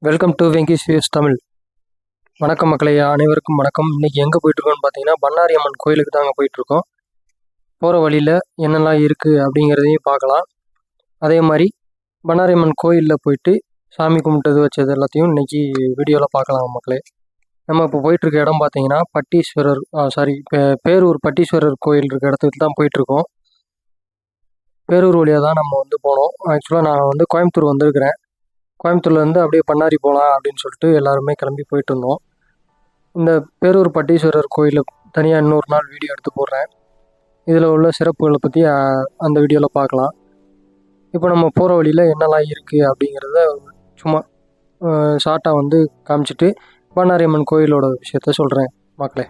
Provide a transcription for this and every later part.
Welcome to Venky's views Tamil. வணக்கம் மக்களே, அனைவருக்கும் வணக்கம். இன்றைக்கி எங்கே போயிட்டுருக்கோன்னு பார்த்தீங்கன்னா பண்ணாரி அம்மன் கோயிலுக்கு தாங்க போயிட்டுருக்கோம். போகிற வழியில் என்னெல்லாம் இருக்குது அப்படிங்கிறதையும் பார்க்கலாம். அதே மாதிரி பண்ணாரி அம்மன் கோயிலில் போயிட்டு சாமி கும்பிட்டது வச்சது எல்லாத்தையும் இன்றைக்கி வீடியோவில் பார்க்கலாம் மக்களே. நம்ம இப்போ போயிட்டுருக்க இடம் பார்த்தீங்கன்னா பேரூர் பட்டீஸ்வரர் கோயில் இருக்க இடத்துக்கு தான் போயிட்டுருக்கோம். பேரூர் வழியாக தான் நம்ம போனோம். ஆக்சுவலாக நான் கோயம்புத்தூர் வந்திருக்கிறேன். கோயம்புத்தூர்லேருந்து அப்படியே பண்ணாரி போகலாம் அப்படின்னு சொல்லிட்டு எல்லாருமே கிளம்பி போயிட்டு இருந்தோம். இந்த பேரூர் பட்டீஸ்வரர் கோயிலில் தனியாக இன்னொரு நாள் வீடியோ எடுத்து போடுறேன். இதில் உள்ள சிறப்புகளை பற்றி அந்த வீடியோவில் பார்க்கலாம். இப்போ நம்ம போகிற வழியில் என்னெல்லாம் இருக்குது அப்படிங்கிறத சும்மா ஷார்ட்டாக காமிச்சிட்டு பண்ணாரி அம்மன் கோயிலோட விஷயத்த சொல்கிறேன் மக்களே.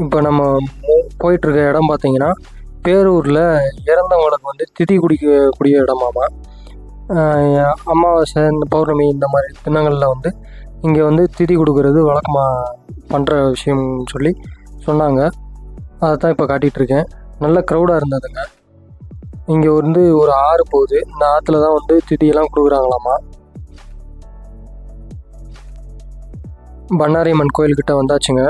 இப்போ நம்ம போயிட்டுருக்க இடம் பார்த்தீங்கன்னா பேரூரில் இறந்தவங்களுக்கு திதி குடிக்கக்கூடிய இடமாமா. அமாவாசை இந்த பௌர்ணமி இந்த மாதிரி தினங்களில் இங்கே திதி கொடுக்கறது வழக்கமாக பண்ணுற விஷயம்னு சொல்லி சொன்னாங்க. அதை தான் இப்போ காட்டிகிட்ருக்கேன். நல்ல க்ரௌடாக இருந்ததுங்க. இங்கே ஒரு ஆறு போகுது. இந்த ஆற்றுல தான் திதியெல்லாம் கொடுக்குறாங்களாமா. பண்ணாரி அம்மன் கோயில்கிட்ட வந்தாச்சுங்க.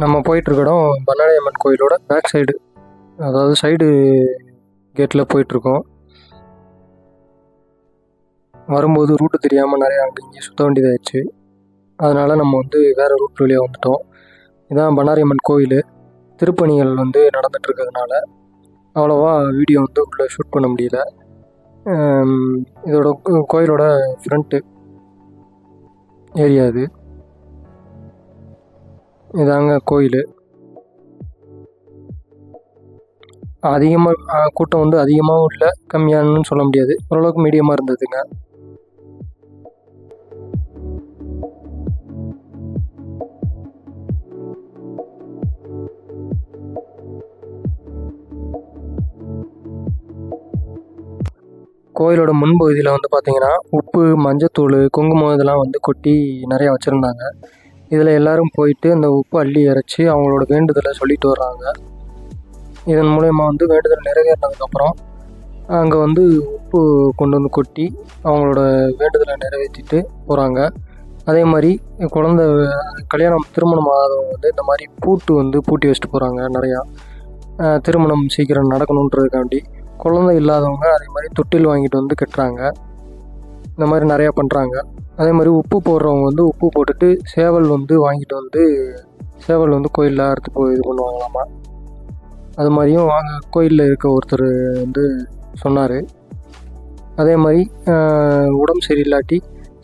நம்ம போயிட்டுருக்க இடம் பண்ணாரி அம்மன் கோயிலோட பேக் சைடு, அதாவது சைடு கேட்டில் போயிட்டுருக்கோம். வரும்போது ரூட்டு தெரியாமல் நிறையா அங்கே இங்கே சுற்ற வேண்டியதாகிடுச்சு. அதனால் நம்ம வேறு ரூட் வழியாக வந்துட்டோம். இதான் பண்ணாரி அம்மன் கோயில். திருப்பணிகள் நடந்துகிட்ருக்கிறதுனால அவ்வளோவா வீடியோ உள்ளே ஷூட் பண்ண முடியல. இதோட கோயிலோட ஃப்ரண்ட்டு ஏரியா இதாங்க கோயில். அதிகமாக கூட்டம் அதிகமாகவும் இல்லை, கம்மியானு சொல்ல முடியாது. ஓரளவுக்கு மீடியமாக இருந்ததுங்க. கோயிலோட முன்பகுதியில் பார்த்தீங்கன்னா உப்பு, மஞ்சத்தூள், குங்குமம் இதெல்லாம் கொட்டி நிறையா வச்சுருந்தாங்க. இதில் எல்லோரும் போயிட்டு அந்த உப்பு அள்ளி இறைச்சி அவங்களோட வேண்டுதலை சொல்லிட்டு வர்றாங்க. இதன் மூலயமா வேண்டுதல் நிறைவேறினதுக்கப்புறம் அங்கே உப்பு கொண்டு கொட்டி அவங்களோட வேண்டுதலை நிறைவேற்றிட்டு போகிறாங்க. அதே மாதிரி திருமணம் ஆகாதவங்க இந்த மாதிரி பூட்டி வச்சுட்டு போகிறாங்க. நிறையா திருமணம் சீக்கிரம் நடக்கணுன்றதுக்காண்டி குழந்தை இல்லாதவங்க அதே மாதிரி தொட்டில் வாங்கிட்டு கட்டுறாங்க. இந்த மாதிரி நிறையா பண்ணுறாங்க. அதே மாதிரி உப்பு போடுறவங்க உப்பு போட்டுட்டு சேவல் வாங்கிட்டு சேவல் கோயிலில் அறுத்து போய் இது பண்ணுவாங்களாமா. அது மாதிரியும் கோயிலில் இருக்க ஒருத்தர் சொன்னார். அதே மாதிரி உடம்பு சரியில்லாட்டி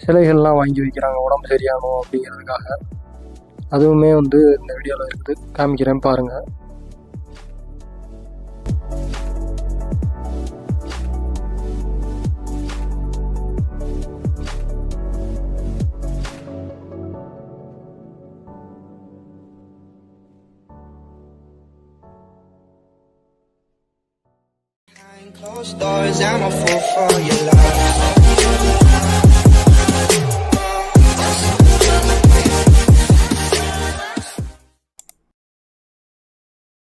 சிலைகள்லாம் வாங்கி வைக்கிறாங்க, உடம்பு சரியாகணும் அப்படிங்கிறதுக்காக. அதுவுமே இந்த வீடியோவில் இருக்குது, காமிக்கிறேன் பாருங்கள். Closed doors, I'm a fool for your love.